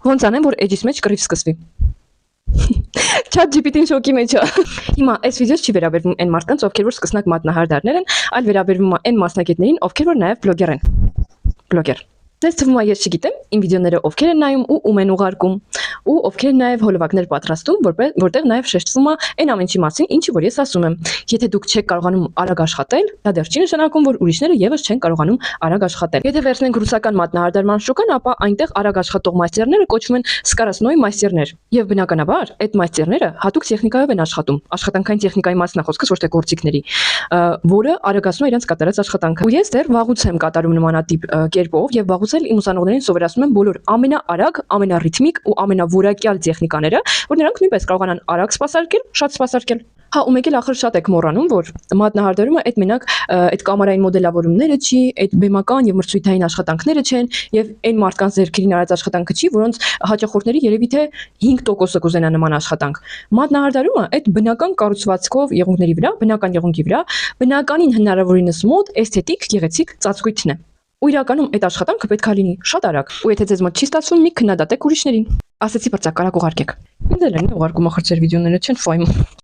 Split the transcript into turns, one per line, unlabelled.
Ոնց անեմ, որ էջիս մեջ կռիվ սկսվի։ Chat GPT-ն շոկի մեջ է։ Հիմա այս վիդեոս չի վերաբերվում այն մարդկանց, ովքեր որ սկսնակ մատնահարդարներ են, այլ վերաբերվում է այն մասնագետներին, ովքեր որ նաև բլոգեր են։ Բլոգեր։ Դες թվում է ես չգիտեմ, իմ վիդեոները ովքեր են նայում ու ում են ուղարկում, ու ովքեր նաև հոլովակներ պատրաստում, որտեղ նաև շեշտվում է այն ամենի մասին, ինչի որ ես ասում եմ։ Եթե դուք չեք կարողանում արագ աշխատել, դա դեռ չի նշանակում, որ ուրիշները եւս չեն կարողանում արագ աշխատել։ Եթե վերցնենք ռուսական մատնահարդարման շուկան, ապա այնտեղ արագ աշխատող մայստերները կոչվում են սկարասնոյ մայստերներ։ Եվ բնականաբար, այդ մայստերները հատուկ տեխնիկայով են աշխատում, աշխատանքային տեխնիկայի մասին է խոսքը, ոչ թե գործիքների, որը արագացնում է իրենց կատարած աշխատանքը։ Ու ես դեռ վաղուց եմ կատարում նմանատիպ կերպով եւ վաղուց էլ իմ ուսանողներին սովորացնում եմ բոլոր ամենաարագ, ամենառիթմիկ ու ամենավորակյալ տեխնիկաները, որ նրանք նույնպես կարողանան արագ սպասարկել, շատ սպասարկել։ Հա, ու մեկ էլ ախր շատ եք մոռանում, որ մատնահարդարումը այդ մենակ այդ կամերային մոդելավորումները չի, այդ բեմական եւ մրցույթային աշխատանքները չեն եւ այն մարդկանց ձեռքերին արած աշխատանքը չի, որոնց հաճախորդների երևի թե 5%-ը կուզենա նման աշխատանք։ Մատնահարդարումը այդ բնական կառուցվածքով եղունգների վրա, բնական եղունգի վրա, բնականին հնարավորինս մոտ էսթետիկ գեղեցիկ ծածկույթն է։ Ու իրականում այդ աշխատանքը պետք է լինի շատ արագ։ Ու եթե ձեզ մոտ չի ստացվում, մի քննադատեք ուրիշներին։ Ասեցի բրծակ կարակ ուղարկեք։ Ինձ էլ են ուղարկում ախր ձեր վիդեոները չեն ֆայմ։